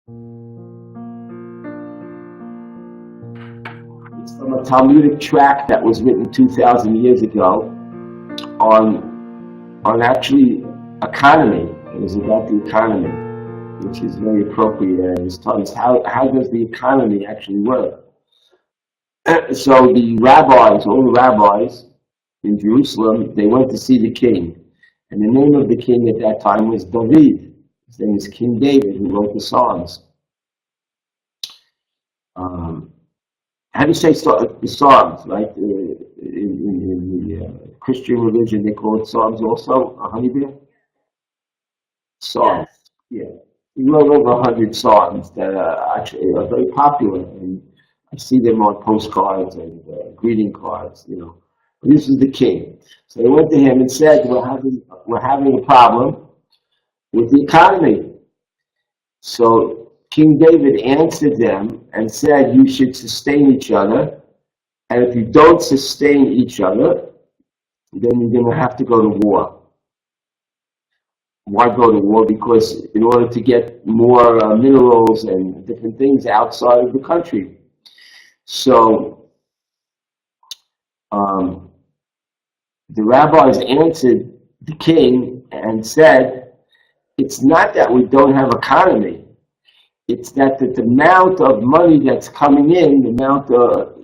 It's from a Talmudic tract that was written 2,000 years ago on actually economy. It was about the economy, which is very appropriate at this time. How does the economy actually work? So the rabbis, all the rabbis in Jerusalem, they went to see the king. And the name of the king at that time was David. His name is King David, who wrote the Psalms. How do you say the Psalms, right? In the Christian religion, they call it Psalms also, Honeybear? Psalms, yeah. He wrote over 100 Psalms that actually are very popular. And I see them on postcards and greeting cards, you know. But this is the king. So they went to him and said, we're having a problem with the economy. So King David answered them and said, you should sustain each other. And if you don't sustain each other, then you're going to have to go to war. Why go to war? Because in order to get more minerals and different things outside of the country. So the rabbis answered the king and said, it's not that we don't have economy. It's that the amount of money that's coming in, the amount of,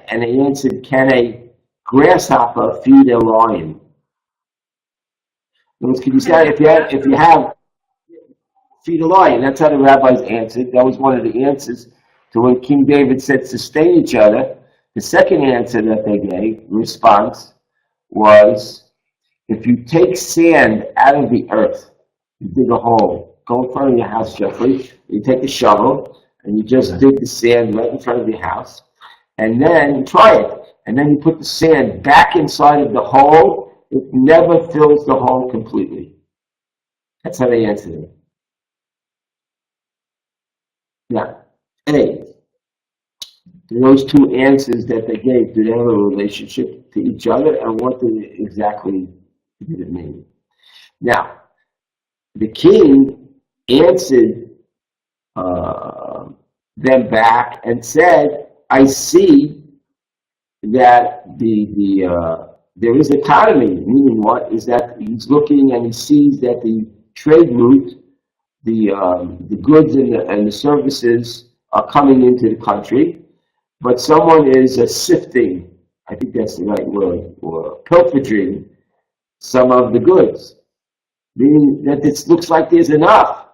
and they answered, can a grasshopper feed a lion? Can you say if you have feed a lion? That's how the rabbis answered. That was one of the answers to when King David said sustain each other. The second answer that they gave, response, was if you take sand out of the earth, you dig a hole. Go in front of your house, Jeffrey. You take a shovel and you just dig the sand right in front of your house. And then try it. And then you put the sand back inside of the hole. It never fills the hole completely. That's how they answered it. Now, A, those two answers that they gave, do they have a relationship to each other? And what exactly did it mean? Now, the king answered them back and said, I see that there is economy, meaning what? Is that he's looking and he sees that the trade route, the goods and the services are coming into the country, but someone is sifting, I think that's the right word, or pilfering some of the goods, meaning that it looks like there's enough.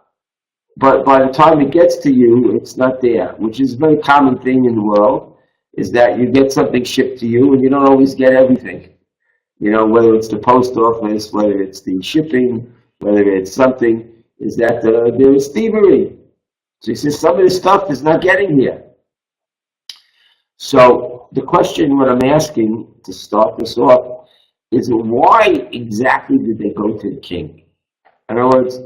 But by the time it gets to you, it's not there, which is a very common thing in the world, is that you get something shipped to you and you don't always get everything. You know, whether it's the post office, whether it's the shipping, whether it's something, is that there is thievery. So he says some of this stuff is not getting here. So the question, what I'm asking to start this off, is why exactly did they go to the king? In other words,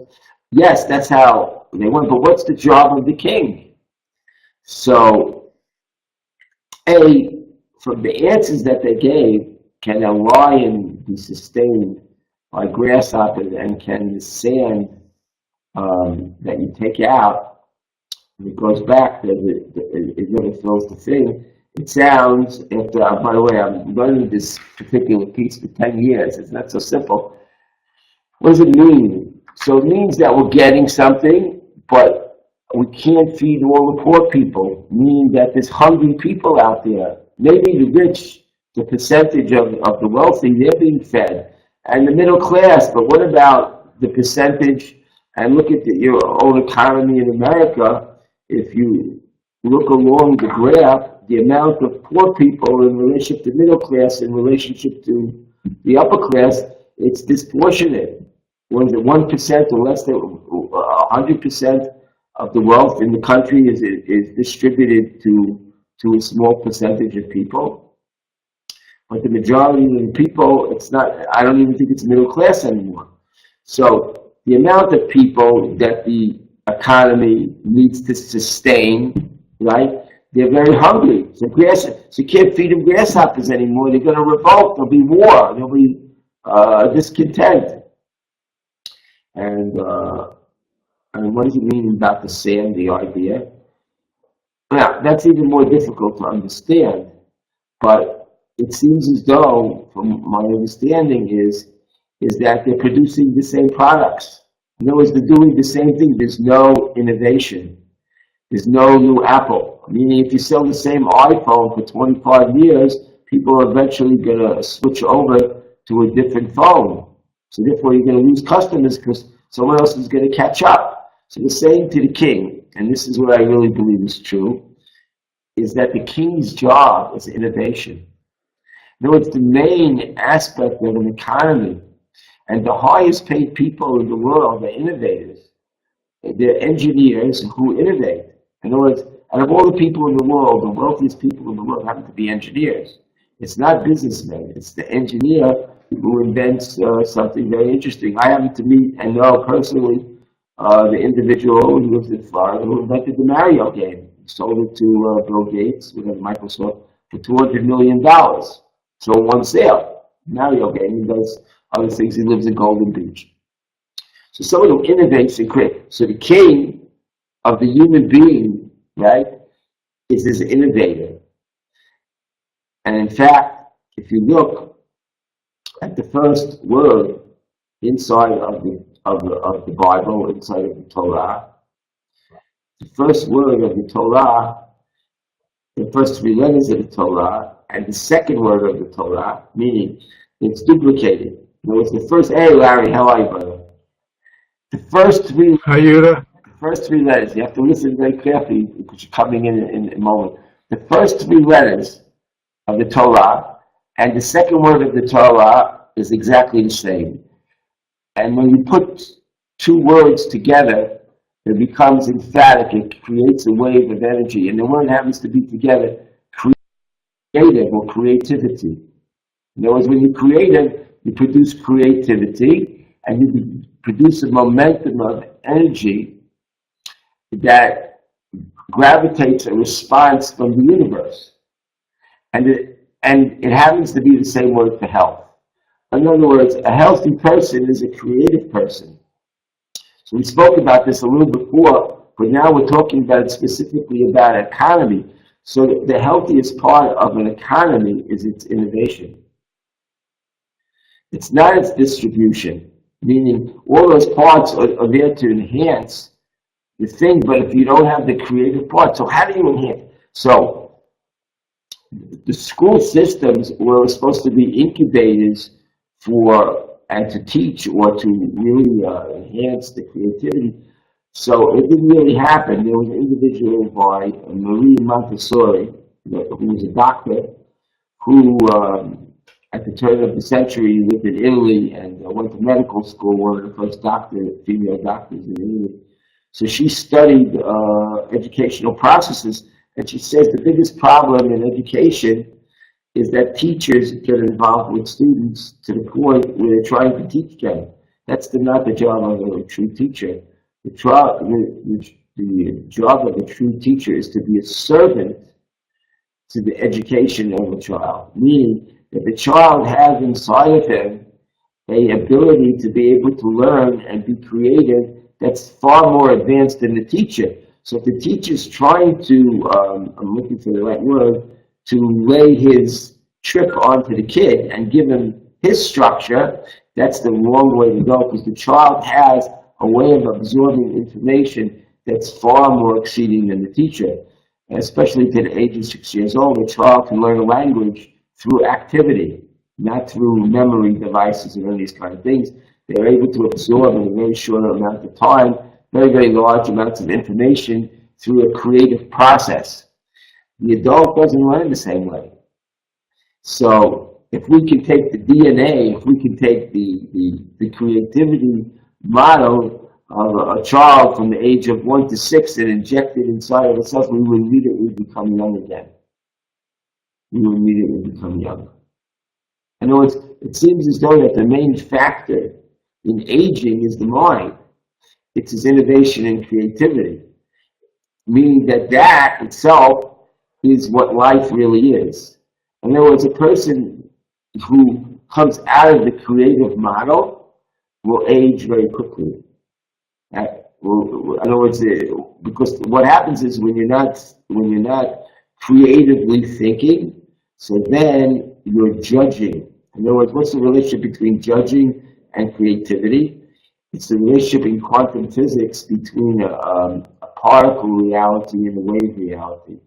yes, that's how they went, but what's the job of the king? So, A, from the answers that they gave, can a lion be sustained by grasshoppers, and can the sand that you take out, when it goes back, it never fills the thing. It sounds, after, by the way, I'm learning this particular piece for 10 years. It's not so simple. What does it mean? So it means that we're getting something, but we can't feed all the poor people, meaning that there's hungry people out there. Maybe the rich, the percentage of the wealthy, they're being fed, and the middle class, but what about the percentage? And look at your own economy in America. If you look along the graph, the amount of poor people in relationship to middle class, in relationship to the upper class, it's disproportionate. Was it 1% or less than 100% of the wealth in the country is distributed to a small percentage of people? But the majority of the people, it's not. I don't even think it's middle class anymore. So the amount of people that the economy needs to sustain, right? They're very hungry. So you can't feed them grasshoppers anymore. They're going to revolt. There'll be war. There'll be discontent. And And what does it mean about the sand, the idea? Now, that's even more difficult to understand, but it seems as though, from my understanding, is that they're producing the same products. In other words, they're doing the same thing. There's no innovation. There's no new Apple. Meaning, if you sell the same iPhone for 25 years, people are eventually going to switch over to a different phone. So therefore, you're going to lose customers because someone else is going to catch up. So the saying to the king, and this is what I really believe is true, is that the king's job is innovation. In other words, the main aspect of an economy, and the highest paid people in the world are innovators. They're engineers who innovate. In other words, out of all the people in the world, the wealthiest people in the world happen to be engineers. It's not businessmen. It's the engineer who invents something very interesting. I happen to meet and know personally the individual who lives in Florida who invented the Mario game. He sold it to Bill Gates with Microsoft for $200 million. So one sale, Mario game. He does other things. He lives in Golden Beach. So someone who innovates and creates. So the king of the human being, right, is this innovator. And in fact, if you look at the first word inside of the Bible, inside of the Torah, the first word of the Torah, the first three letters of the Torah, and the second word of the Torah, meaning it's duplicated. In other words, the first, hey Larry, how are you, brother? The first three, letters, you have to listen very carefully because you're coming in a moment. The first three letters of the Torah and the second word of the Torah is exactly the same. And when you put two words together, it becomes emphatic. It creates a wave of energy. And the word happens to be together, creative or creativity. In other words, when you're creative, you produce creativity and you produce a momentum of energy that gravitates a response from the universe. And it happens to be the same word for health. In other words, a healthy person is a creative person. So we spoke about this a little before, but now we're talking about it specifically about economy. So the healthiest part of an economy is its innovation. It's not its distribution, meaning all those parts are there to enhance the thing, but if you don't have the creative part, so how do you enhance? So the school systems were supposed to be incubators and to teach or to really enhance the creativity. So it didn't really happen. There was an individual by Marie Montessori, who was a doctor, who at the turn of the century lived in Italy and went to medical school, one of the first female doctors in Italy. So she studied educational processes, and she says the biggest problem in education is that teachers get involved with students to the point where they're trying to teach them. That's not the job of a true teacher. The job of a true teacher is to be a servant to the education of a child, meaning that the child has inside of him an ability to be able to learn and be creative that's far more advanced than the teacher. So if the teacher's trying to, I'm looking for the right word, to lay his trick onto the kid and give him his structure, that's the wrong way to go, because the child has a way of absorbing information that's far more exceeding than the teacher. And especially to the age of 6 years old, a child can learn a language through activity, not through memory devices and all these kind of things. They're able to absorb in a very short amount of time very, very large amounts of information through a creative process. The adult doesn't learn the same way. So if we can take the DNA, if we can take the creativity model of a child from the age of 1 to 6 and inject it inside of itself, we will immediately become young again. We will immediately become young. In other words, it seems as though that the main factor in aging is the mind. It's his innovation and creativity, meaning that itself is what life really is. In other words, a person who comes out of the creative model will age very quickly. in other words, because what happens is when you're not creatively thinking, so then you're judging. In other words, what's the relationship between judging and creativity? It's the relationship in quantum physics between a particle reality and a wave reality.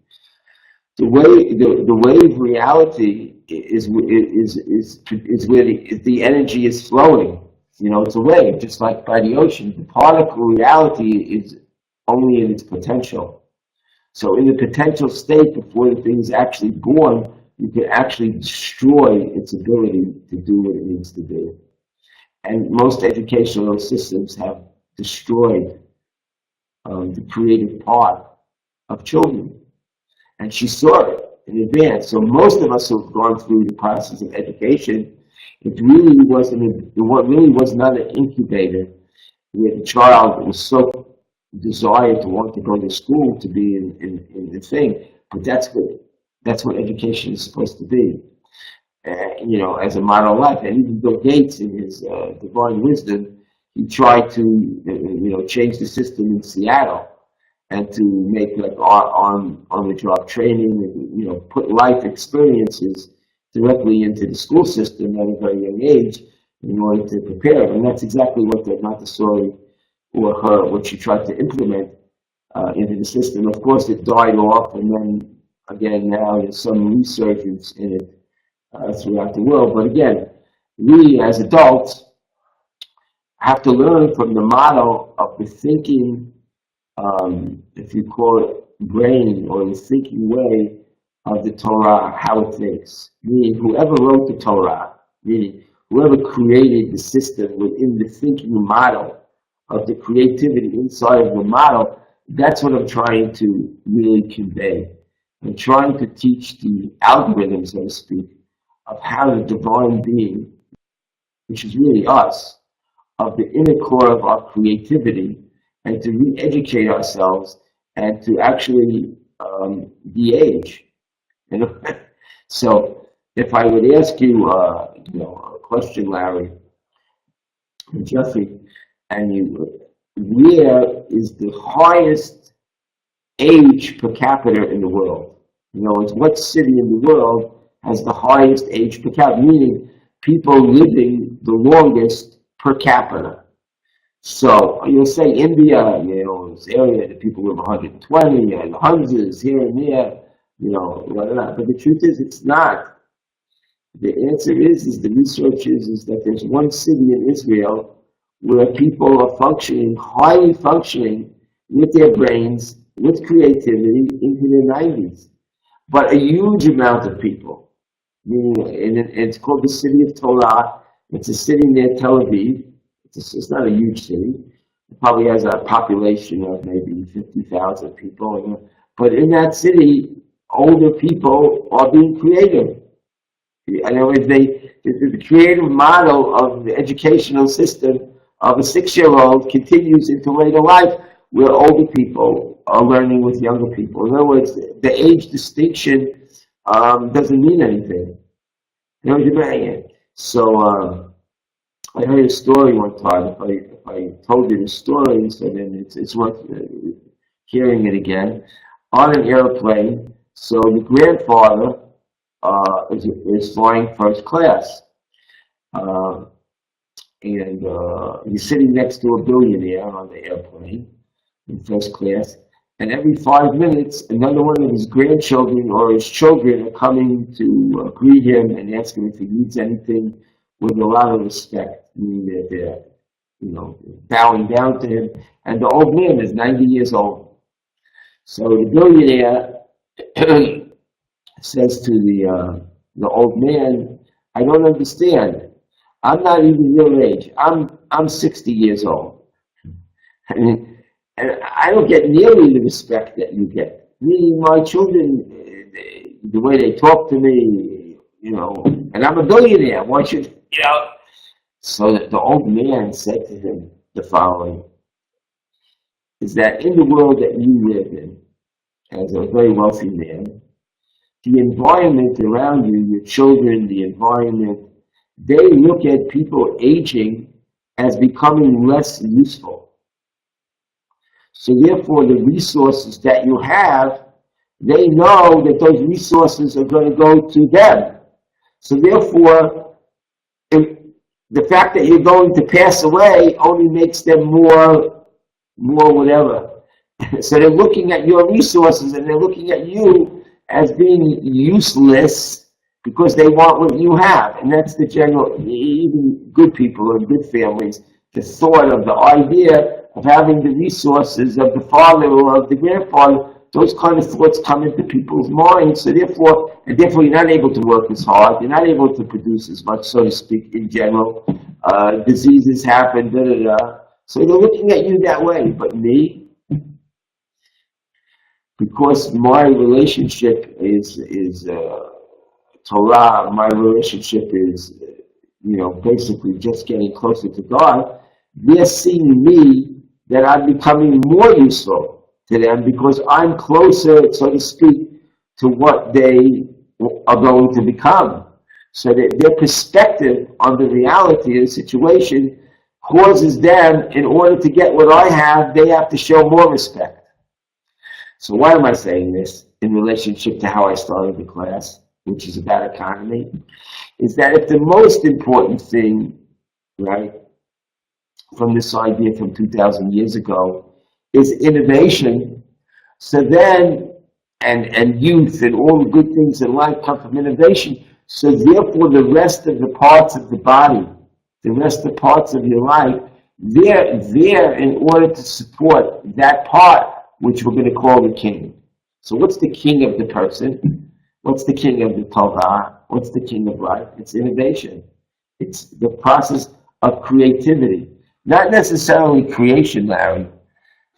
The wave reality is where the energy is flowing. It's a wave, just like by the ocean. The particle reality is only in its potential. So in the potential state, before the thing is actually born, you can actually destroy its ability to do what it needs to do. And most educational systems have destroyed the creative part of children. And she saw it in advance. So most of us who have gone through the process of education, it really was not an incubator where the child was so desired to want to go to school to be in the thing. But that's what education is supposed to be. As a model of life. And even Bill Gates, in his divine wisdom, he tried to change the system in Seattle and to make like on-the-job training and put life experiences directly into the school system at a very young age in order to prepare them. And that's exactly what the Montessori what she tried to implement into the system. Of course, it died off, and then again now there's some resurgence in it throughout the world. But again, we as adults have to learn from the model of the thinking, if you call it brain, or the thinking way of the Torah, how it thinks. Meaning, whoever wrote the Torah, meaning whoever created the system within the thinking model of the creativity inside of the model, that's what I'm trying to really convey. I'm trying to teach the algorithm, so to speak, of how the divine being, which is really us, of the inner core of our creativity, and to re-educate ourselves and to actually de-age. So if I would ask you, a question, Larry and Jeffrey, and where is the highest age per capita in the world? What city in the world has the highest age per capita, meaning people living the longest per capita? So you'll say India, this area that people live 120 and hundreds here and there, whatnot. But the truth is, it's not. The answer is the research is that there's one city in Israel where people are highly functioning with their brains, with creativity into their 90s. But a huge amount of people, meaning, and it's called the city of Torah. It's a city near Tel Aviv. It's not a huge city. It probably has a population of maybe 50,000 people. But in that city, older people are being creative. In other words, the creative model of the educational system of a 6-year-old continues into later life, where older people are learning with younger people. In other words, the age distinction doesn't mean anything. You know what you're saying? So I heard a story one time. If I told you the story, so then it's worth hearing it again. On an airplane, so the grandfather is flying first class. And he's sitting next to a billionaire on the airplane in first class, and every 5 minutes, another one of his grandchildren or his children are coming to greet him and ask him if he needs anything with a lot of respect, meaning that they're, bowing down to him. And the old man is 90 years old. So the billionaire says to the old man, "I don't understand. I'm not even your age. I'm 60 years old. And I don't get nearly the respect that you get. Meaning my children, the way they talk to me, and I'm a billionaire. Why should, So the old man said to him the following, is that in the world that you live in, as a very wealthy man, the environment around you, your children, the environment, they look at people aging as becoming less useful. So therefore, the resources that you have, they know that those resources are going to go to them. So therefore, the fact that you're going to pass away only makes them more whatever. So they're looking at your resources and they're looking at you as being useless because they want what you have. And that's the general, even good people and good families, the thought of the idea of having the resources of the father or of the grandfather, those kind of thoughts come into people's minds. So therefore you're not able to work as hard, you're not able to produce as much, so to speak, in general. Diseases happen, da da da. So they're looking at you that way. But me, because my relationship is Torah, my relationship is, basically just getting closer to God, they're seeing me that I'm becoming more useful to them because I'm closer, so to speak, to what they are going to become. So that their perspective on the reality of the situation causes them, in order to get what I have, they have to show more respect. So why am I saying this in relationship to how I started the class, which is about economy? Is that if the most important thing, right, from this idea from 2,000 years ago is innovation, so then, and youth and all the good things in life come from innovation, so therefore the rest of the parts of the body, the rest of the parts of your life, they're there in order to support that part which we're going to call the king. So what's the king of the person? What's the king of the Torah? What's the king of life? It's innovation. It's the process of creativity. Not necessarily creation, Larry,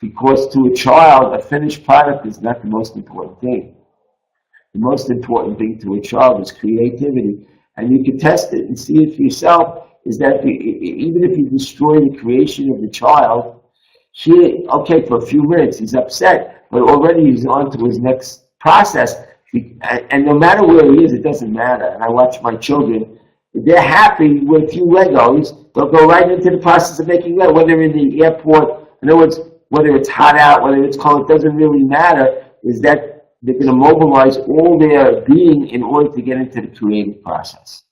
because to a child, a finished product is not the most important thing. The most important thing to a child is creativity. And you can test it and see it for yourself, is that even if you destroy the creation of the child, for a few minutes he's upset, but already he's on to his next process. And no matter where he is, it doesn't matter. And I watch my children, they're happy with a few Legos, they'll go right into the process of making Lego, whether they're in the airport, in other words, whether it's hot out, whether it's cold, it doesn't really matter, is that they're going to mobilize all their being in order to get into the creative process.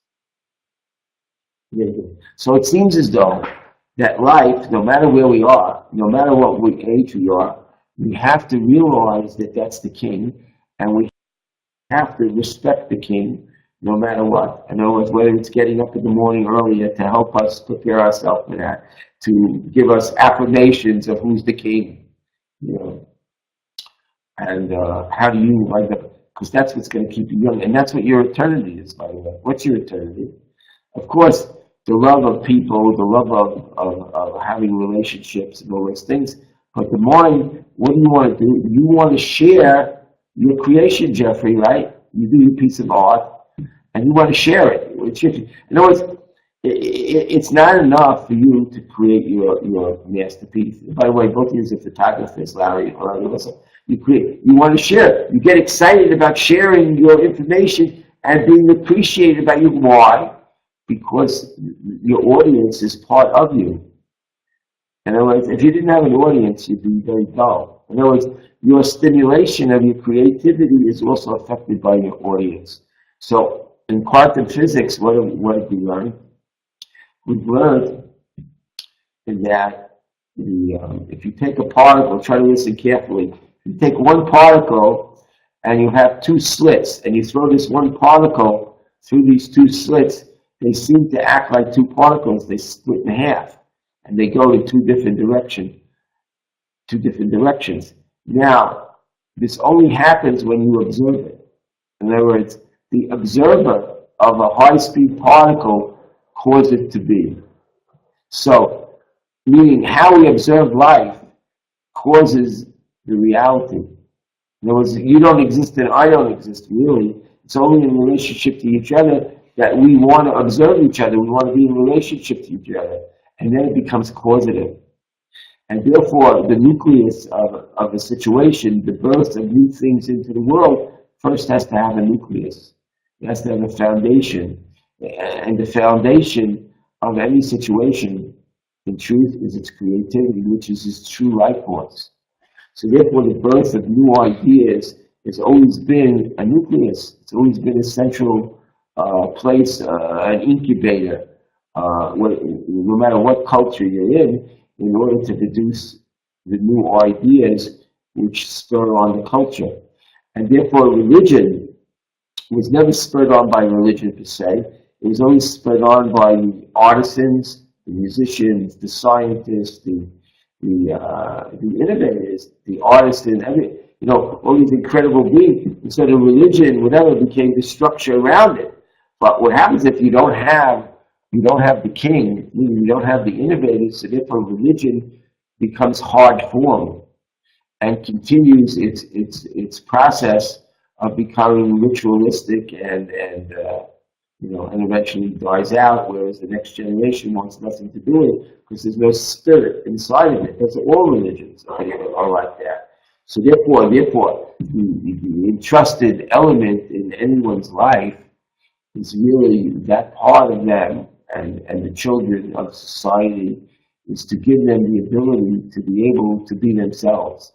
So it seems as though that life, no matter where we are, no matter what age we are, we have to realize that that's the king, and we have to respect the king no matter what. In other words, whether it's getting up in the morning earlier to help us prepare ourselves for that, to give us affirmations of who's the king, and how do you wind up, because that's what's going to keep you young, and that's what your eternity is, by the way. What's your eternity? Of course, the love of people, the love of having relationships and all those things, but the mind, what do you want to do? You want to share your creation, Jeffrey, right? You do your piece of art, and you want to share it. In other words, it's not enough for you to create your masterpiece. By the way, both of you are photographers, Larry. You want to share. You get excited about sharing your information and being appreciated by you. Why? Because your audience is part of you. In other words, if you didn't have an audience, you'd be very dull. In other words, your stimulation of your creativity is also affected by your audience. So in quantum physics, what did we learn? We've learned that if you take a particle, try to listen carefully, you take one particle and you have two slits, and you throw this one particle through these two slits, they seem to act like two particles. They split in half, and they go in two different directions. Now, this only happens when you observe it. In other words, the observer of a high-speed particle causes it to be. So, meaning how we observe life causes the reality. In other words, you don't exist and I don't exist, really. It's only in relationship to each other that we want to observe each other. We want to be in relationship to each other. And then it becomes causative. And therefore, the nucleus of a situation, the birth of new things into the world, first has to have a nucleus. It has to have a foundation. And the foundation of any situation, in truth, is its creativity, which is its true life force. So therefore, the birth of new ideas has always been a nucleus. It's always been a central place, an incubator. No matter what culture you're in order to produce the new ideas which spur on the culture. And therefore, religion was never spurred on by religion per se. It was always spurred on by the artisans, the musicians, the scientists, the innovators, the artists, and all these incredible beings. And so the religion, whatever, became the structure around it. But what happens if you don't have the king, meaning you don't have the innovators, so therefore religion becomes hard form and continues its process of becoming ritualistic and eventually dies out, whereas the next generation wants nothing to do with it because there's no spirit inside of it. That's all religions are like that. So therefore, the entrusted element in anyone's life is really that part of them and the children of society is to give them the ability to be able to be themselves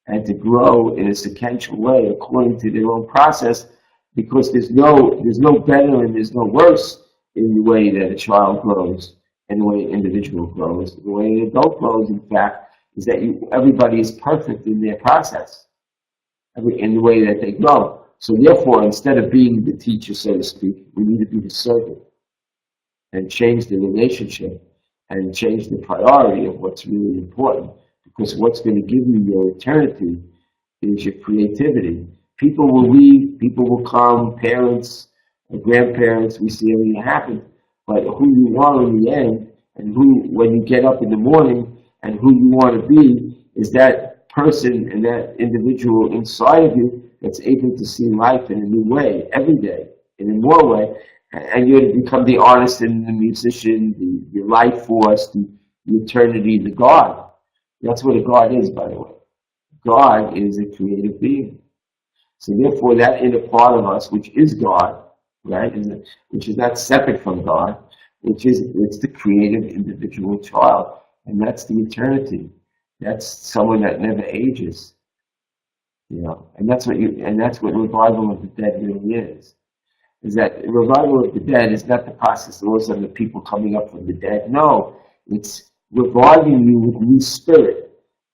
and to grow in a sequential way according to their own process, because there's no better and there's no worse in the way that a child grows and the way an individual grows. The way an adult grows, in fact, is that everybody is perfect in their process, in the way that they grow. So therefore, instead of being the teacher, so to speak, we need to be the servant and change the relationship and change the priority of what's really important. Because what's going to give you your eternity is your creativity. People will leave, people will come, parents, grandparents, we see everything happen. But who you are in the end, and when you get up in the morning, and who you want to be, is that person and that individual inside of you that's able to see life in a new way, every day, in a more way. And you're to become the artist and the musician, the life force, the eternity, the God. That's what a God is, by the way. God is a creative being. So therefore, that inner part of us, which is God, right, which is not separate from God, it's the creative individual child, and that's the eternity. That's someone that never ages, and that's what revival of the dead really is. Is that revival of the dead is not the process of all of a sudden the people coming up from the dead. No, it's reviving you with new spirit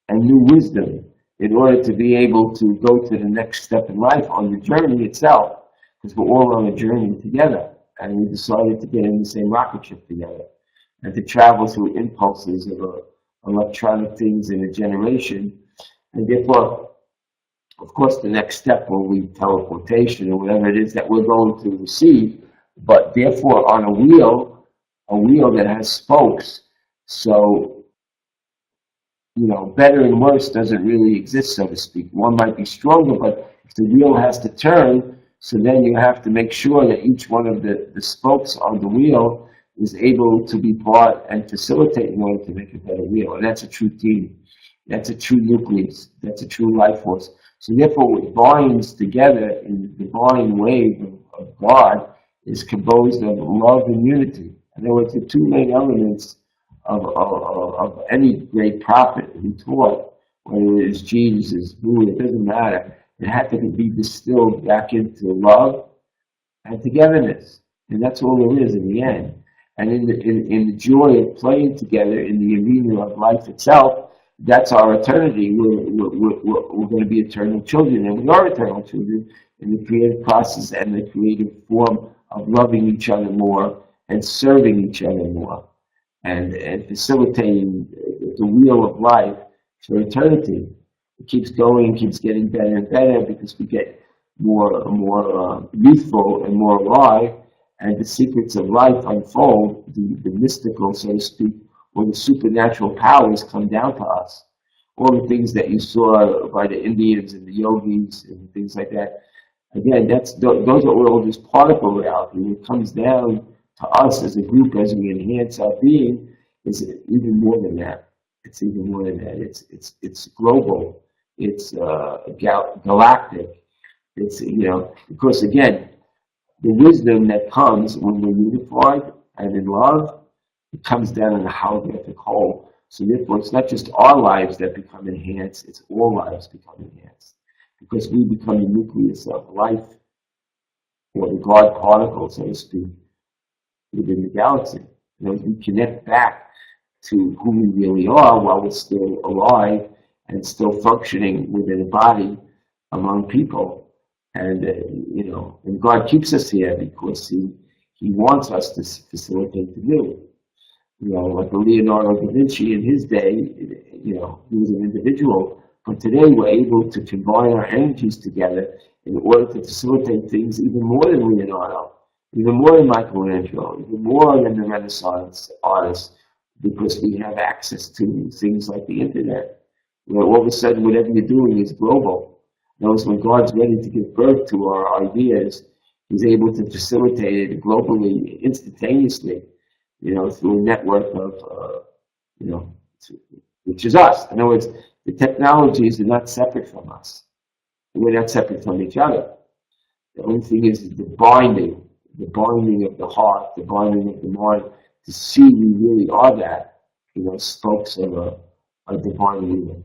and new wisdom in order to be able to go to the next step in life on the journey itself, because we're all on a journey together, and we decided to get in the same rocket ship together and to travel through impulses of electronic things in a generation. And therefore, of course, the next step will be teleportation or whatever it is that we're going to receive, but therefore on a wheel that has spokes. So, better and worse doesn't really exist, so to speak. One might be stronger, but if the wheel has to turn, so then you have to make sure that each one of the spokes on the wheel is able to be part and facilitate in order to make a better wheel. And that's a true team. That's a true nucleus. That's a true life force. So therefore, what binds together in the divine wave of God is composed of love and unity. In other words, the two main elements of any great prophet who taught, whether it is Jesus, Buddha, it doesn't matter. It had to be distilled back into love and togetherness. And that's all there is in the end. And in the joy of playing together in the arena of life itself, that's our eternity. We're going to be eternal children, and we are eternal children in the creative process and the creative form of loving each other more and serving each other more and facilitating the wheel of life for eternity. It keeps going, keeps getting better and better because we get more youthful and more alive, and the secrets of life unfold, the mystical, so to speak, or the supernatural powers come down to us. All the things that you saw by the Indians and the yogis and things like that. Again, those are all just particle reality. When it comes down to us as a group, as we enhance our being, is even more than that. It's even more than that. It's global. It's galactic. It's because again, the wisdom that comes when we're unified and in love, it comes down in a holographic whole. So therefore, it's not just our lives that become enhanced, it's all lives become enhanced. Because we become the nucleus of life, or the God particle, so to speak, within the galaxy. We connect back to who we really are while we're still alive and still functioning within a body among people. And, and God keeps us here because He wants us to facilitate the new. Like Leonardo da Vinci in his day, he was an individual, but today we're able to combine our energies together in order to facilitate things even more than Leonardo, even more than Michelangelo, even more than the Renaissance artists, because we have access to things like the internet, where all of a sudden whatever you're doing is global. Notice when God's ready to give birth to our ideas, He's able to facilitate it globally, instantaneously, through a network of, which is us. In other words, the technologies are not separate from us. We're not separate from each other. The only thing is the binding of the heart, the binding of the mind, to see we really are that, spokes of a divine union.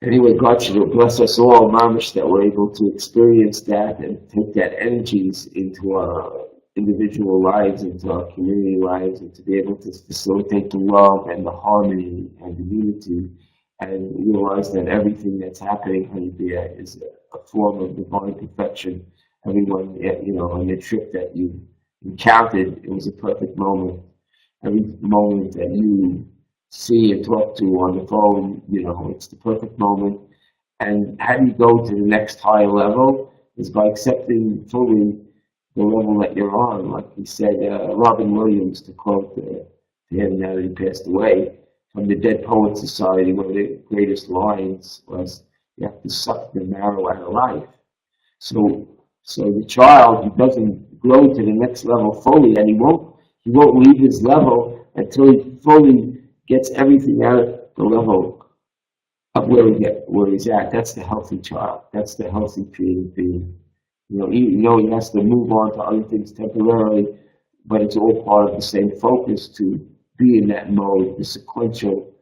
Anyway, God should bless us all, mamish, that we're able to experience that and take that energies into our individual lives, into our community lives, and to be able to facilitate the love and the harmony and the unity, and realize that everything that's happening, honey dear, is a form of divine perfection. Everyone, on the trip that you encountered, it was a perfect moment. Every moment that you see and talk to on the phone, it's the perfect moment. And how do you go to the next higher level? Is by accepting fully the level that you're on. Like he said, Robin Williams, to quote him now that he passed away, from the Dead Poets Society, one of the greatest lines was, you have to suck the marrow out of life. So the child who doesn't grow to the next level fully, and he won't leave his level until he fully gets everything out of the level of where he's at. That's the healthy child. That's the healthy creative being. He has to move on to other things temporarily, but it's all part of the same focus to be in that mode, the sequential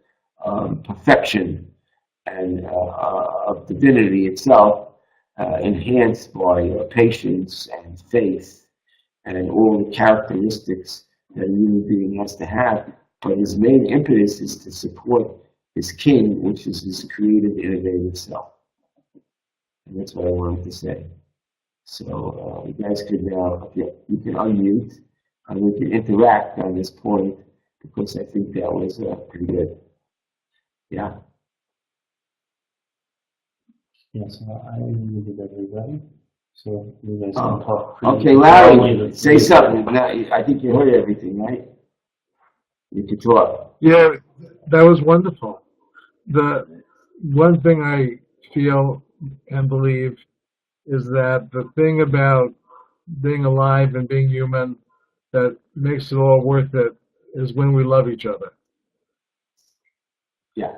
perfection and of divinity itself, enhanced by patience and faith and all the characteristics that a human being has to have. But his main impetus is to support his king, which is his creative, innovative self. And that's what I wanted to say. So you guys could now, you can unmute and we can interact on this point, because I think that was pretty good. Yeah. Yes, I muted everybody. So you guys can talk. Okay, Larry, say something. Now, I think you heard everything, right? You could talk. Yeah, that was wonderful. The one thing I feel and believe is that the thing about being alive and being human that makes it all worth it is when we love each other. Yeah.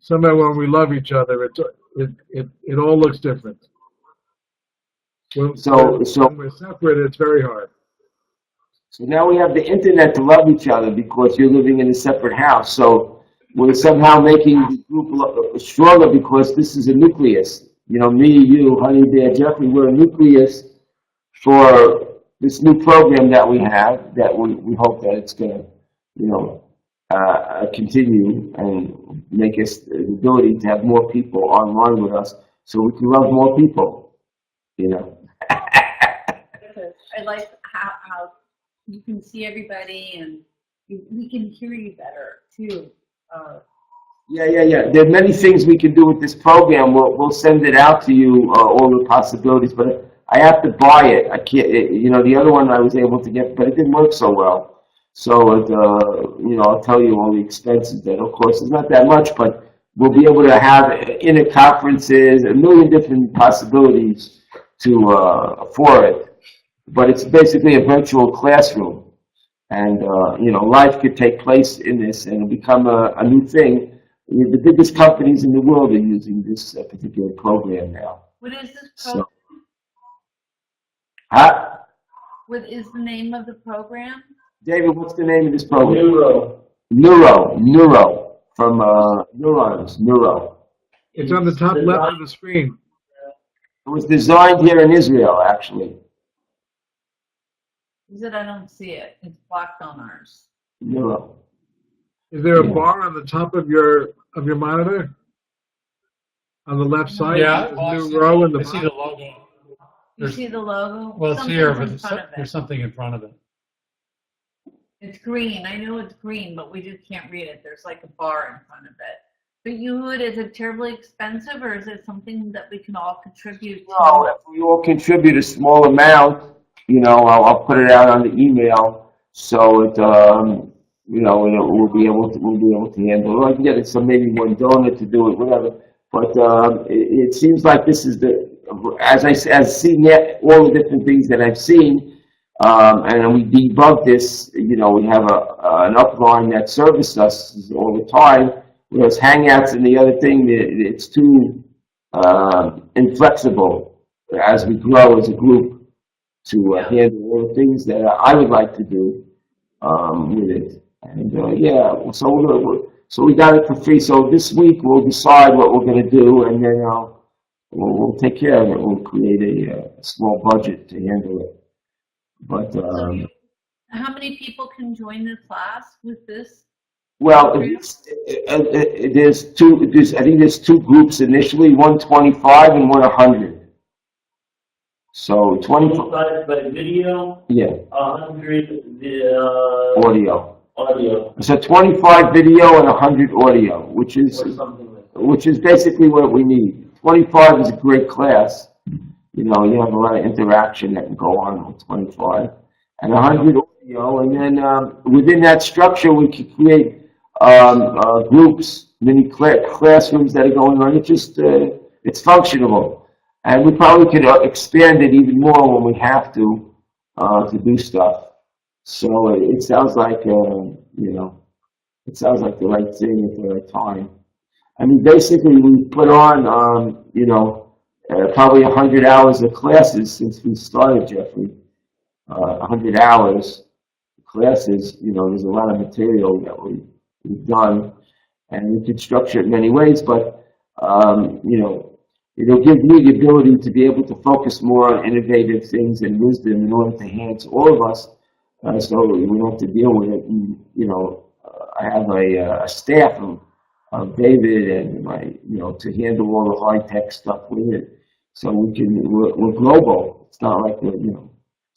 Somehow when we love each other, it all looks different. When we're separate, it's very hard. So now we have the internet to love each other because you're living in a separate house. So we're somehow making the group stronger because this is a nucleus. Me, you, Honey Bear, Jeffrey, we're a nucleus for this new program that we have, that we hope that it's going to, continue and make us the ability to have more people online with us so we can love more people, I like how you can see everybody and we can hear you better too. Yeah. There are many things we can do with this program. We'll send it out to you, all the possibilities, but I have to buy it. I can't, the other one I was able to get, but it didn't work so well. So, I'll tell you all the expenses that, of course, it's not that much, but we'll be able to have inner conferences, a million different possibilities for it. But it's basically a virtual classroom. And, life could take place in this and become a new thing. The biggest companies in the world are using this particular program now. What is this program? Huh? What is the name of the program? David, what's the name of this program? Neuro. Neuro, from neurons, neuro. It's on the top left of the screen. It was designed here in Israel, actually. Is it? I don't see it. It's blocked on ours. Neuro. Is there a Yeah. bar on the top of your monitor? On the left side? Yeah, There's well, a new row in the I see the bottom. logo. You There's- see the logo? Well, it's Something's here, in but front of there's it. something in front of it. It's green. I know it's green, but we just can't read it. There's like a bar in front of it. But Yehud, is it terribly expensive, or is it something that we can all contribute to? No, if we all contribute a small amount, I'll put it out on the email, so it, we'll be able to handle it. I can get it, so maybe one donor to do it, whatever. But it seems like this is as seeing all the different things that I've seen, and we debug this. We have an upline that services us all the time. Whereas Hangouts and the other thing, it's too inflexible as we grow as a group to handle all the things that I would like to do with it. And so we got it for free. So this week we'll decide what we're going to do, and then we'll take care of it. We'll create a small budget to handle it. But How many people can join the class with this? well, there's two. I think there's two groups initially, 125 and 100. So 25 by video, yeah, 100 audio. audio, So 25 video and 100 audio, which or something like that. is basically what we need. 25 is a great class. You have a lot of interaction that can go on with 25, and 100 audio, and then within that structure we can create groups, mini classrooms that are going on. It's just it's functional, and we probably could expand it even more when we have to do stuff. So it sounds like it sounds like the right thing at the right time. I mean, basically we put on probably 100 hours of classes since we started, Jeffrey. 100 hours classes. There's a lot of material that we've done, and we could structure it in many ways, but it'll give me the ability to be able to focus more on innovative things and wisdom in order to enhance all of us, so we don't have to deal with it. And, I have a staff of David and to handle all the high tech stuff with it, so we're global. It's not like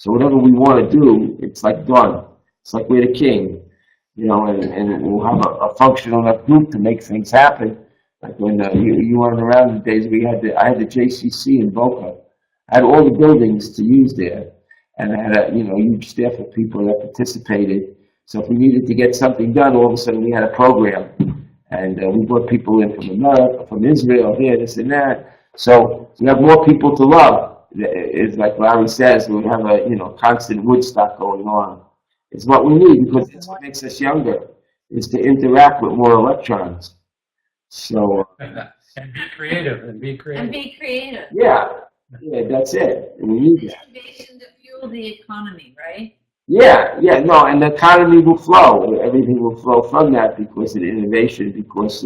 so whatever we want to do, it's like done. It's like we're the king. And we'll have a functional enough group to make things happen. Like when you weren't around the days, I had the JCC in Boca. I had all the buildings to use there, and I had a huge staff of people that participated. So if we needed to get something done, all of a sudden we had a program, and we brought people in from America, from Israel, here, this and that. So we have more people to love. It's like Larry says, we have a constant Woodstock going on. It's what we need because it's what makes us younger, is to interact with more electrons. So And be creative, and be creative. And be creative. yeah, that's it. We need that. Innovation to fuel the economy, right? Yeah, no, and the economy will flow. Everything will flow from that because of innovation. Because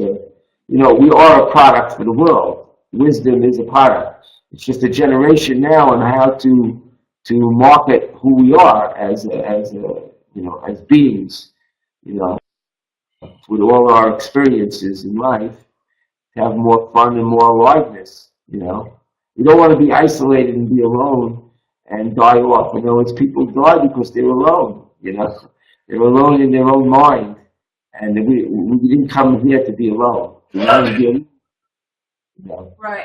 we are a product for the world. Wisdom is a product. It's just a generation now on how to market who we are as beings. With all our experiences in life, to have more fun and more aliveness. You don't want to be isolated and be alone and die off. It's people die because they're alone. They're alone in their own mind, and we didn't come here to be alone. We wanted to be alone. Right.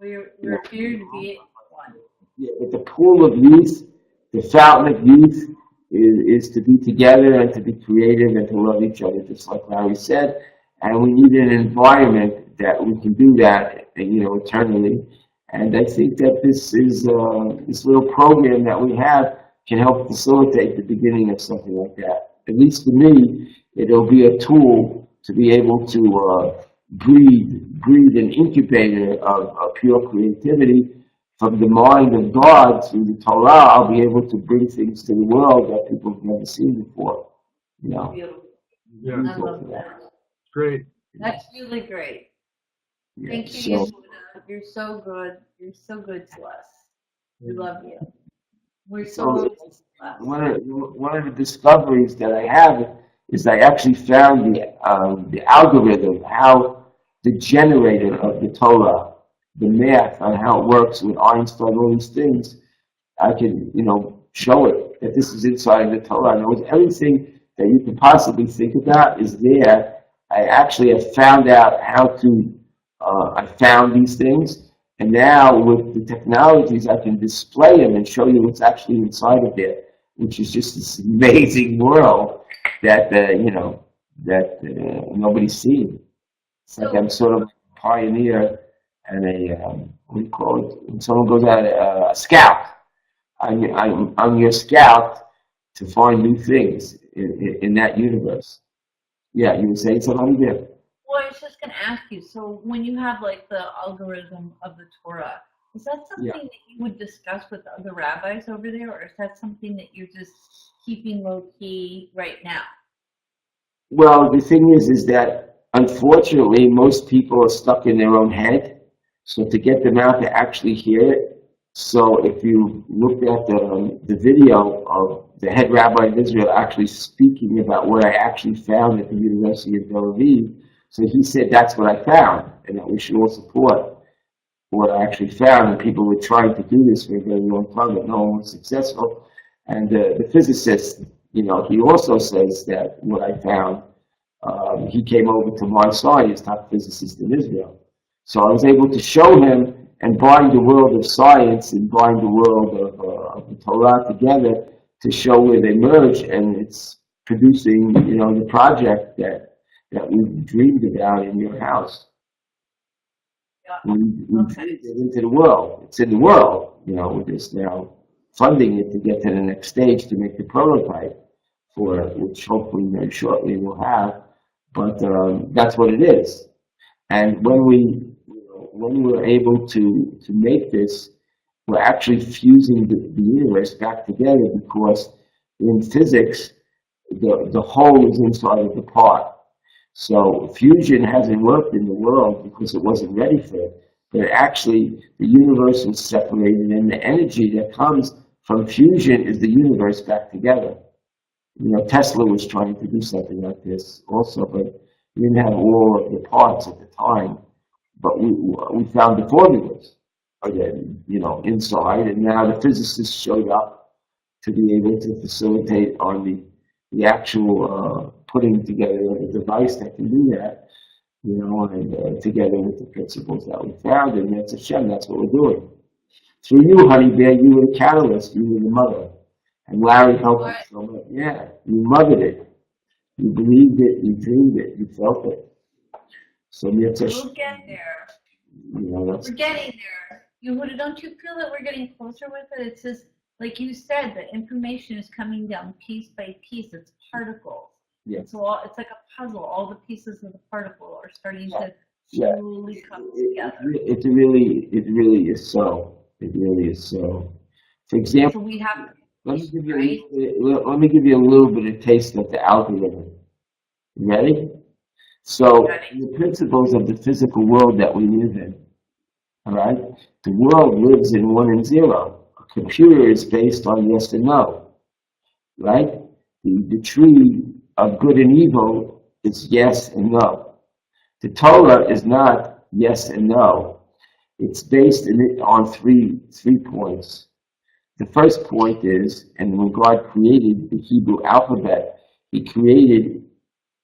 We're here to be one. Yeah, but the pool of youth, the fountain of youth, is to be together and to be creative and to love each other, just like Larry said. And we need an environment that we can do that, eternally. And I think that this little program that we have can help facilitate the beginning of something like that. At least for me, it'll be a tool to be able to breed an incubator of pure creativity from the mind of God through the Torah. I'll be able to bring things to the world that people have never seen before. Beautiful. Yeah. I Useful love for that. Great. That's really great. Yeah, Thank you, so, Yehuda. You're so good. You're so good to us. We love you. We're so so good to us. one of the discoveries that I have is I actually found the algorithm, how the generator of the Torah, the math on how it works with Einstein, all these things. I can, show it that this is inside the Torah. And everything that you could possibly think about is there. I actually have found out how to, I found these things. And now with the technologies, I can display them and show you what's actually inside of there, which is just this amazing world that, nobody's seen. It's like I'm sort of a pioneer and what do you call it? When someone goes out, a scout. I'm your scout to find new things in that universe. Yeah, you were saying something there? Well, I was just going to ask you, so when you have like the algorithm of the Torah, is that something Yeah. that you would discuss with the other rabbis over there, or is that something that you're just keeping low key right now? Well, the thing is that unfortunately most people are stuck in their own head. So to get them out to actually hear it. So if you looked at the video of the head rabbi of Israel actually speaking about what I actually found at the University of Tel Aviv, so he said that's what I found, and that we should all support what I actually found. And people were trying to do this for a very long time, but no one was successful. And the physicist, he also says that what I found, he came over to my side, he's top physicist in Israel. So I was able to show him and bind the world of science and bind the world of the Torah together to show where they merge, and it's producing, the project that we dreamed about in your house. Yeah. We Okay. dreamed it into the world. It's in the world. We're just now funding it to get to the next stage to make the prototype for it, which hopefully very shortly we'll have. But that's what it is. And when we're able to make this, we're actually fusing the universe back together, because in physics, the whole is inside of the part. So fusion hasn't worked in the world because it wasn't ready for it. But actually, the universe was separated, and the energy that comes from fusion is the universe back together. Tesla was trying to do something like this also, but we didn't have all of the parts at the time. But we found the formulas again, inside, and now the physicists showed up to be able to facilitate on the actual putting together of a device that can do that, and together with the principles that we found, and that's Hashem, that's what we're doing. Through you, honey bear, you were the catalyst, you were the mother. And Larry helped us so much. Yeah, you mothered it. You believed it, you dreamed it, you felt it. So We'll get there. that's We're getting there. Yehuda, don't you feel that we're getting closer with it? It's just, like you said, the information is coming down piece by piece. It's particles. Yeah. It's like a puzzle. All the pieces of the particle are starting to Yeah. slowly come together. It really is so. It really is so. For example, So we have, let me give you a little bit of taste of the algorithm. You ready? So Ready. the principles of the physical world that we live in. All right? The world lives in 1 and 0. A computer is based on yes and no. Right? The tree of good and evil is yes and no. The Torah is not yes and no. It's based on three points. The first point is, and when God created the Hebrew alphabet, He created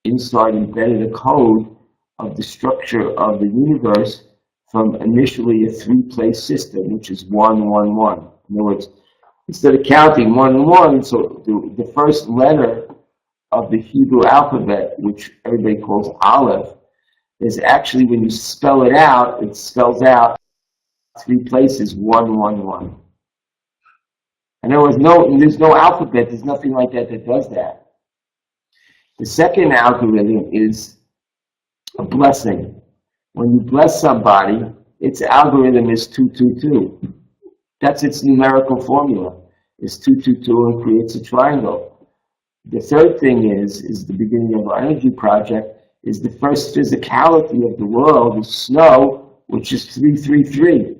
inside embedded a code of the structure of the universe from initially a 3-place system, which is 1, 1, 1. In other words, instead of counting 1 and 1, so the first letter of the Hebrew alphabet, which everybody calls Aleph, is actually, when you spell it out, it spells out 3 places, 1, 1, 1. And there's no alphabet, there's nothing like that does that. The second algorithm is a blessing. When you bless somebody, its algorithm is 222. That's its numerical formula. It's 222 and creates a triangle. The third thing is the beginning of our energy project, is the first physicality of the world is snow, which is 333,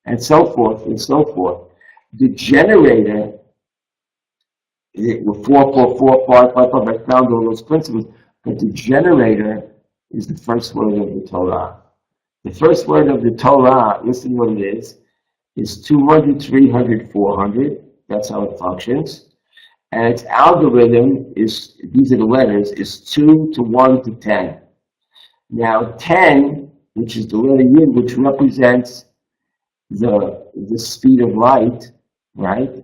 and so forth and so forth. The generator, with 4, 4, 4, 5, 5, 5, I found all those principles, but the generator is the first word of the Torah. The first word of the Torah, listen what it is 200, 300, 400. That's how it functions. And its algorithm is, these are the letters, is 2 to 1 to 10. Now 10, which is the letter Yud, which represents the speed of light, right?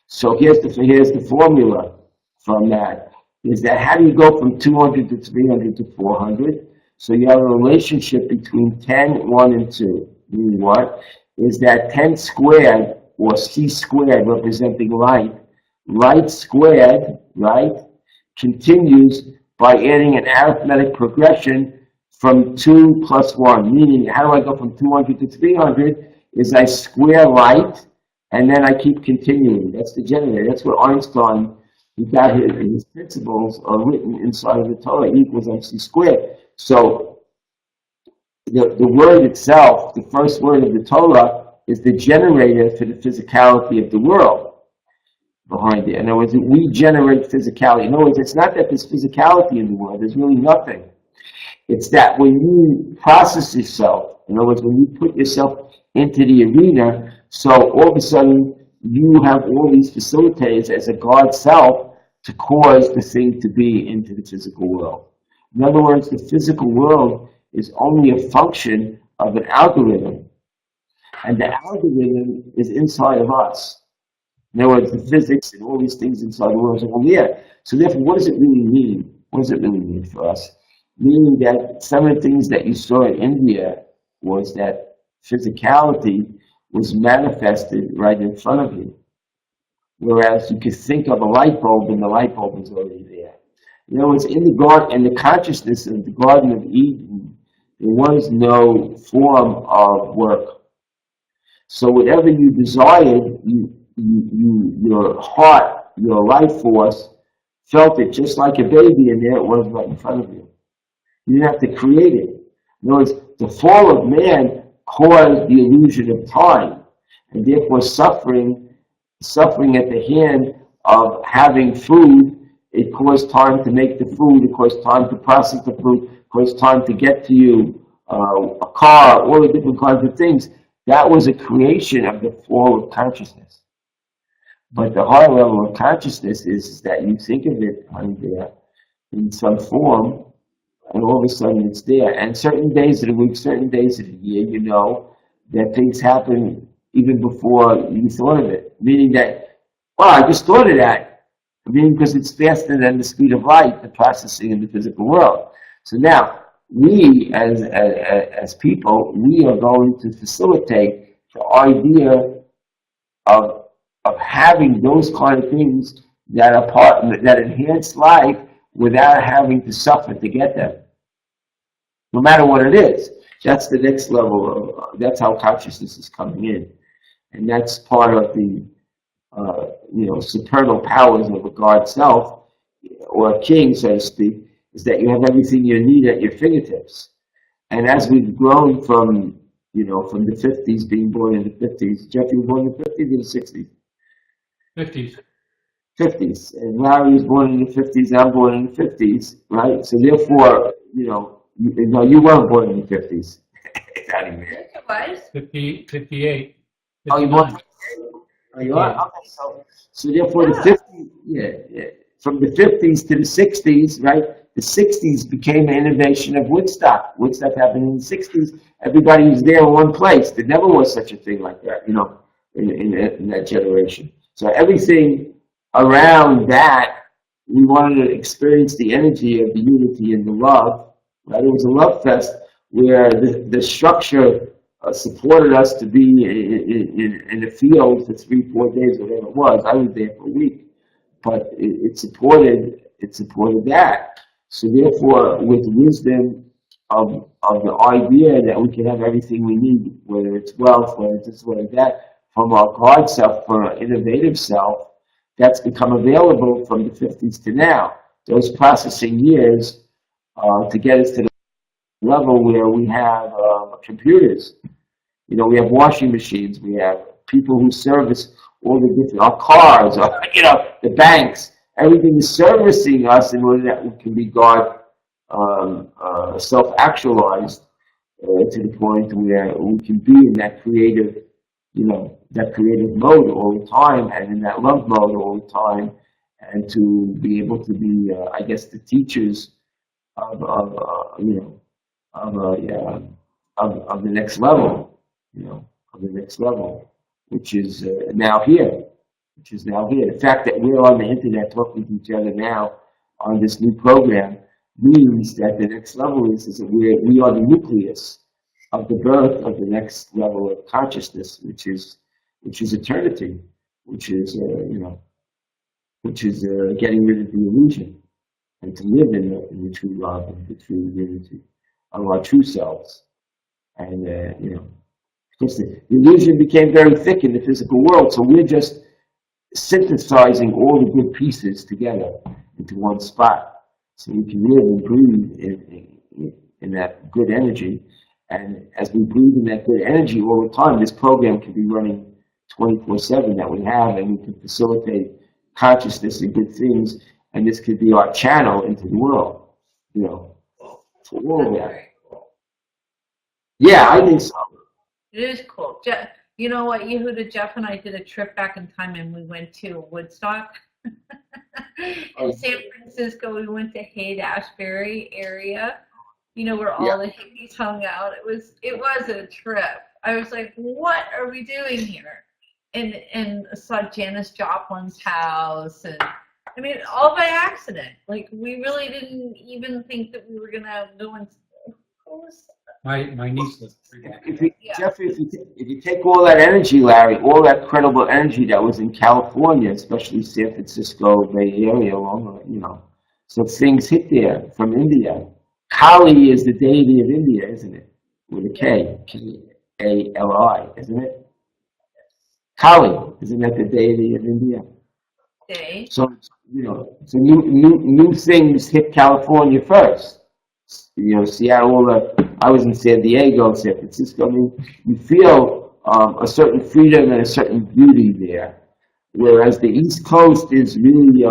So here's the formula from that. Is that how do you go from 200 to 300 to 400? So you have a relationship between 10, 1, and 2. Meaning what? Is that 10 squared, or C squared, representing light, light squared, right, continues by adding an arithmetic progression from 2 plus 1. Meaning, how do I go from 200 to 300? Is I square light, and then I keep continuing. That's the generator. That's what Einstein, he got his principles are written inside of the Torah. E equals mc squared. So the word itself, the first word of the Torah, is the generator for the physicality of the world behind it. In other words, we generate physicality. In other words, it's not that there's physicality in the world. There's really nothing. It's that when you process yourself, in other words, when you put yourself into the arena, so all of a sudden you have all these facilitators as a God self to cause the thing to be into the physical world. In other words, the physical world is only a function of an algorithm. And the algorithm is inside of us. In other words, the physics and all these things inside the world are all there. So therefore, what does it really mean? What does it really mean for us? Meaning that some of the things that you saw in India was that physicality was manifested right in front of you. Whereas you could think of a light bulb and the light bulb is already there. In other words, in the garden, in the consciousness of the Garden of Eden, there was no form of work. So whatever you desired, your heart, your life force, felt it just like a baby, and there it was right in front of you. You didn't have to create it. In other words, the fall of man caused the illusion of time, and therefore suffering at the hand of having food. It caused time to make the food, it caused time to process the food, it caused time to get to you, a car, all the different kinds of things. That was a creation of the fall of consciousness. But the higher level of consciousness is that you think of it there in some form, and all of a sudden it's there. And certain days of the week, certain days of the year, you know that things happen even before you thought of it. Meaning that, well, I just thought of that. Meaning because it's faster than the speed of light, the processing in the physical world. So now, we as people, we are going to facilitate the idea of having those kind of things that are that enhance life without having to suffer to get them. No matter what it is. That's the next level of, that's how consciousness is coming in. And that's part of the supernal powers of a God self, or a king, so to speak, is that you have everything you need at your fingertips. And as we've grown from the 50s, being born in the 50s, Jeff, you were born in the 50s or the 60s? 50s. 50s. And Larry was born in the 50s, I'm born in the 50s, right? So therefore, you weren't born in the 50s. Not even. Yes, it was. 58. Oh, you born? Oh, you are? Okay, so therefore the 50s, from the 50s to the 60s, right? The 60s became an innovation of Woodstock. Woodstock happened in the 60s. Everybody was there in one place. There never was such a thing like that, in that generation. So everything around that, we wanted to experience the energy of the unity and the love. Right? It was a love fest where the structure supported us to be in the field for 3-4 days, whatever it was. I was there for a week, but it supported that. So therefore, with wisdom of the idea that we can have everything we need, whether it's wealth, whether it's this, whether it's that, from our God self, from our innovative self, that's become available from the 50s to now. Those processing years to get us to the level where we have computers. You know, we have washing machines. We have people who service all the different, our cars, you know, the banks. Everything is servicing us in order that we can regard self-actualized to the point where we can be in that creative, you know, that creative mode all the time, and in that love mode all the time, and to be able to be, I guess, the teachers of you know, of the next level, you know, of the next level, which is now here, which is now here. The fact that we're on the internet talking to each other now on this new program means that the next level is that we are the nucleus of the birth of the next level of consciousness, which is eternity, which is you know, which is getting rid of the illusion and to live in the true love and the true unity of our true selves. And you know, because the illusion became very thick in the physical world, so we're just synthesizing all the good pieces together into one spot, so we can live and breathe in that good energy. And as we breathe in that good energy all the time, this program can be running 24/7 that we have, and we can facilitate consciousness and good things, and this could be our channel into the world, you know, for all of that. Yeah, I think so. It is cool. Jeff, you know what, Yehuda, Jeff and I did a trip back in time, and we went to Woodstock. In San Francisco, we went to Haight-Ashbury area, you know, where all the hippies hung out. It was a trip. I was like, what are we doing here? And saw Janis Joplin's house, and I mean, all by accident. Like, we really didn't even think that we were gonna go and. My niece was Jeffrey, if you take all that energy, Larry, all that credible energy that was in California, especially San Francisco Bay Area, along, you know, so things hit there from India. Kali is the deity of India, isn't it? With a K, K-A-L-I, isn't it? Kali, isn't that the deity of India? Okay. So, you know, so new things hit California first. You know, Seattle, I was in San Diego, San Francisco. I mean, you feel a certain freedom and a certain beauty there. Whereas the East Coast is really,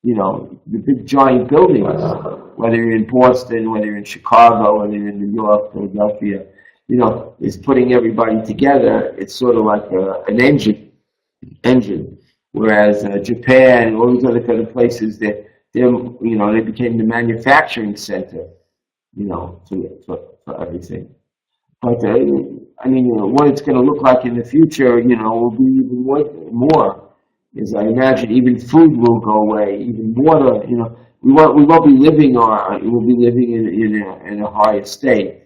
you know, the big giant buildings, whether you're in Boston, whether you're in Chicago, whether you're in New York, Philadelphia, you know, is putting everybody together. It's sort of like an engine. Whereas Japan and all these other kind of places, they're, you know, they became the manufacturing center, you know, for everything. But I mean, you know, what it's going to look like in the future, you know, will be even more. Is I imagine even food will go away, even water. You know, we won't be living we'll be living in a higher state,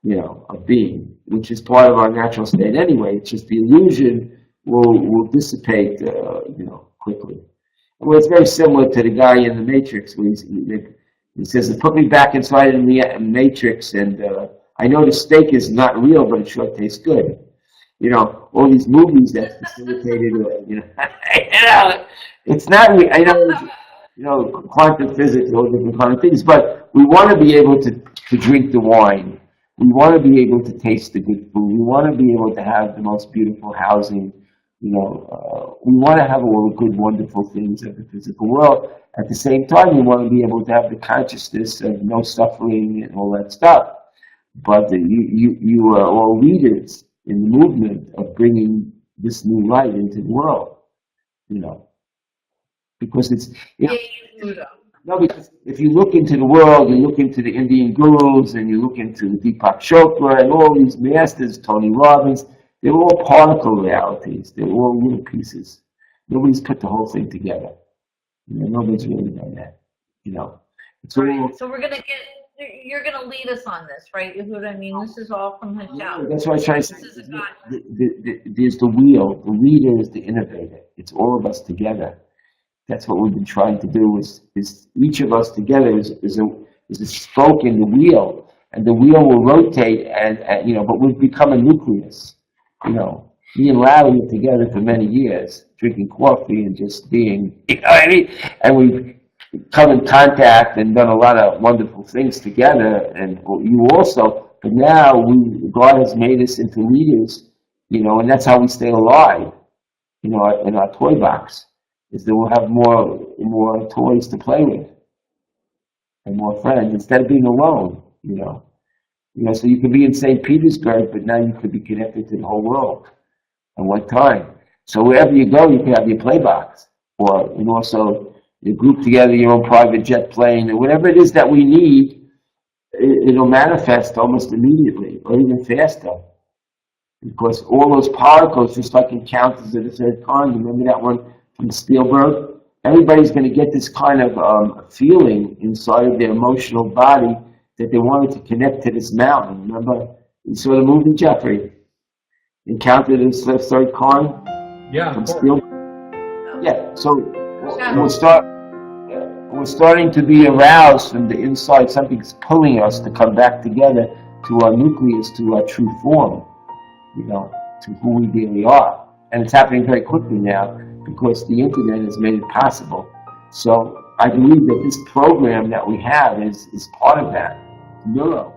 you know, of being, which is part of our natural state anyway. It's just the illusion will dissipate, you know, quickly. Well, it's very similar to the guy in the Matrix, where he says, "Put me back inside of the Matrix, and I know the steak is not real, but it sure tastes good." You know, all these movies that facilitated, you know, you know, it's not. I know, you know, quantum physics, all different kind of things, but we want to be able to drink the wine. We want to be able to taste the good food. We want to be able to have the most beautiful housing. You know, we want to have all the good, wonderful things of the physical world. At the same time, we want to be able to have the consciousness of no suffering and all that stuff. But you are all leaders in the movement of bringing this new light into the world. You know, because it's, you know, no, because if you look into the world, you look into the Indian gurus, and you look into Deepak Chopra and all these masters, Tony Robbins. They're all particle realities. They're all little pieces. Nobody's put the whole thing together. You know, nobody's really done that. You know, it's all. So you're gonna lead us on this, right? You know what I mean? This is all from Hashem. Yeah, that's what I try to say. There's the wheel. The leader is the innovator. It's all of us together. That's what we've been trying to do. Is each of us together is a spoke in the wheel, and the wheel will rotate, and you know, but we've become a nucleus. You know, Me and Larry were together for many years, drinking coffee and just being, you know what I mean? And we've come in contact and done a lot of wonderful things together, and you also, but now God has made us into leaders, you know, and that's how we stay alive, you know, in our toy box, is that we'll have more toys to play with and more friends instead of being alone, you know. You know, so you could be in St. Petersburg, but now you could be connected to the whole world at one time. So wherever you go, you can have your play box, or and also you group together your own private jet plane, or whatever it is that we need. It'll manifest almost immediately, or even faster, because all those particles, just like encounters of the third kind. Remember that one from Spielberg? Everybody's going to get this kind of feeling inside of their emotional body that they wanted to connect to this mountain. Remember, you saw the movie, Jeffrey? Encounter this third kind? Yeah, From of course. Spielberg? Yeah, so we're starting to be aroused from the inside. Something's pulling us to come back together to our nucleus, to our true form, you know, to who we really are. And it's happening very quickly now because the internet has made it possible. So I believe that this program that we have is part of that. Neuro.